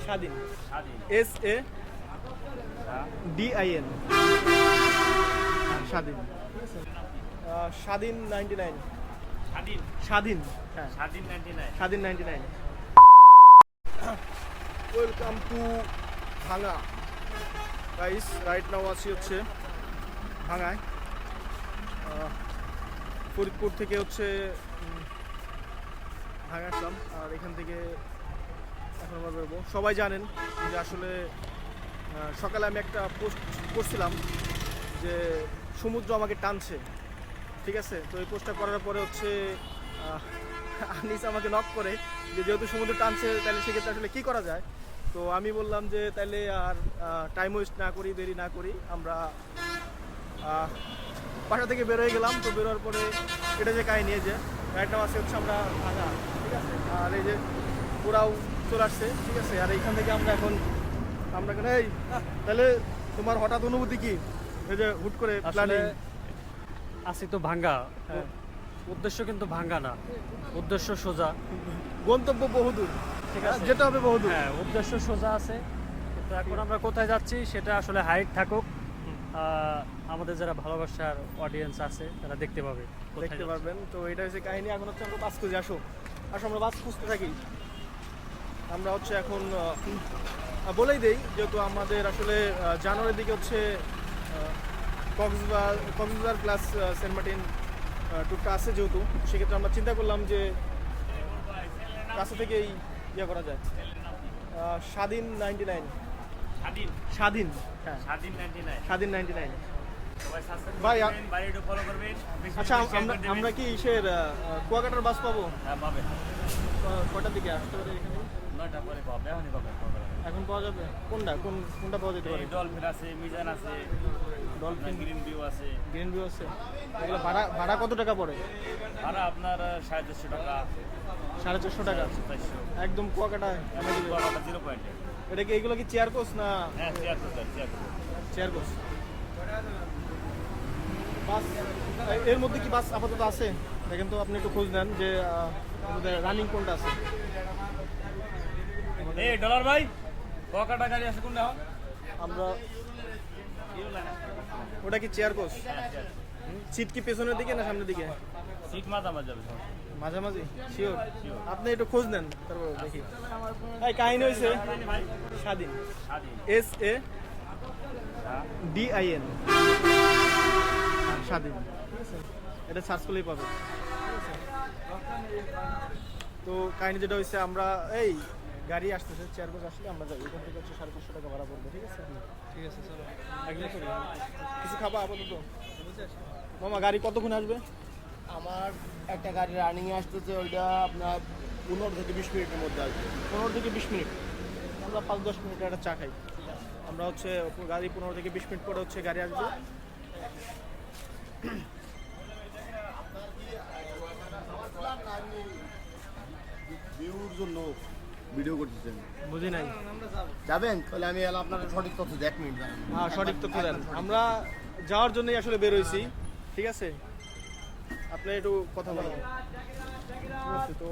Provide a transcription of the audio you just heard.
স্বাধীন। স্বাধীন। SADIN স্বাধীন। স্বাধীন 99। স্বাধীন। স্বাধীন, হ্যাঁ স্বাধীন 99। স্বাধীন 99। ওয়েলকাম টু ভাঙা গাইস। রাইট নাও আছি হচ্ছে ভাঙায়। ফরিদপুর থেকে হচ্ছে ভাঙা আসলাম, আর এখান থেকে এখন আমরা বেরোবো। সবাই জানেন যে আসলে সকালে আমি একটা পোস্ট করছিলাম যে সমুদ্র আমাকে টানছে, ঠিক আছে। তো এই পোস্টটা করার পরে হচ্ছে আনিস আমাকে নক করে যে যেহেতু সমুদ্র টানছে তাহলে সেক্ষেত্রে আসলে কী করা যায়। তো আমি বললাম যে তাহলে আর টাইম ওয়েস্ট না করি, দেরি না করি, আমরা বাসা থেকে বেরোয় গেলাম। তো বেরোর পরে এটা যে কাহিনী যে রাইট নাও আছে হচ্ছে আমরা ভাঙা, ঠিক আছে। আর এই যে ওরাও চলে আসছে, ঠিক আছে। আর এইখান থেকে আমরা এখন এই তাহলে তোমার হঠাৎ অনুভূতি কি, এই যে হুট করে প্ল্যানিং? আসি তো ভাঙ্গা, হ্যাঁ, উদ্দেশ্য কিন্তু ভাঙ্গা না, উদ্দেশ্য সোজা, গন্তব্য বহুদূর, ঠিক আছে। যেটা হবে বহুদূর। হ্যাঁ, উদ্দেশ্য সোজা আছে। তো এখন আমরা কোথায় যাচ্ছি সেটা আসলে হাইট থাকুক, আমাদের যারা ভালোবাসার অডিয়েন্স আছে তারা দেখতে পাবে, দেখতে পারবেন। তো এটা হচ্ছে কাহিনী। এখন হচ্ছে আমরা বাস খুঁজে আসো আমরা বাস খুঁজতে থাকি। আমরা হচ্ছে এখন বলেই দেই যেহেতু আমাদের আসলে জানুয়ারির দিকে হচ্ছে কক্সবাজার প্লাস সেন্ট মার্টিন ট্যুরটা আছে, যেহেতু সেক্ষেত্রে আমরা চিন্তা করলাম যে কাছে থেকেই ইয়ে করা যায়। স্বাধীন 99। স্বাধীন। স্বাধীন, হ্যাঁ স্বাধীন 99। স্বাধীন 99। সবাই সাবস্ক্রাইব ভাই, করবেন, বাইরেটা ফলো করবেন। আচ্ছা আমরা কি ইসের কুয়াকাটার বাস পাবো? হ্যাঁ, পাবেন। কটার দিকে আসতে পারে এখানে? 9টা পরে পাবেন, এখনই পাবেন। এখন পাওয়া যাবে? কোনটা পাওয়া যেতে পারে? ডলফিন আছে, মিজান আছে, ডলফিন, গ্রিন ভিউ আছে। গ্রিন ভিউ আছে। এগুলো ভাড়া কত টাকা পড়ে? ভাড়া আপনার 450 টাকা, 450 টাকা 400। একদম কুয়াকাটা। 0 পয়েন্টে। এটা কি এগুলো কি চেয়ার কোচ না? হ্যাঁ, চেয়ার। Chair coach. বাস এর মধ্যে কি বাস আপাতত আছে? দেখেন তো, আপনি একটু খোঁজ নেন যে রানিং কোনটা আছে। এই ডলার ভাই, কুয়াকাটা গাড়ি আছে কোনটা? আমরা ওটা কি চেয়ার কোচ? সিট কি পেছনের দিকে না সামনের দিকে? সিট মাঝামাঝি যাবে। মাঝামাঝি শিওর? আপনি একটু খোঁজ নেন, তারপর দেখি। এই কাহিনী হয়েছে স্বাধীন, SADIN স্বাধীন, এটা সার্চ করলেই পাবে। তো কাহিনী যেটা হয়েছে, আমরা এই গাড়ি আসতেছে, চেয়ার কোচ আসলে আমরা যাই। এখান থেকে হচ্ছে 550 টাকা ভাড়া পড়বে, ঠিক আছে? ঠিক আছে, চলো একদিন করি। কিছু খাবা আপাতত? মামা গাড়ি কতক্ষণ আসবে? আমার একটা গাড়ি রানিং আসতেছে, ওইটা আপনার 15 থেকে 20 মিনিটের মধ্যে আসবে। 15 থেকে 20 মিনিট। আমরা 5-10 মিনিটে একটা চা খাই। আমরা হচ্ছে গাড়ি 15 থেকে 20 মিনিট পরে হচ্ছে গাড়ি আসবে। ভিউর জন্য ভিডিও করতেছেন, বুঝি নাই। যাবেন? তাহলে আমি আপনার সঠিক তথ্য 1 মিনিট দাঁড়ান। হ্যাঁ, সঠিক তথ্য দেন। আমরা যাওয়ার জন্যই আসলে বেরোইছি, ঠিক আছে। আপনি একটু কথা বলেন। তো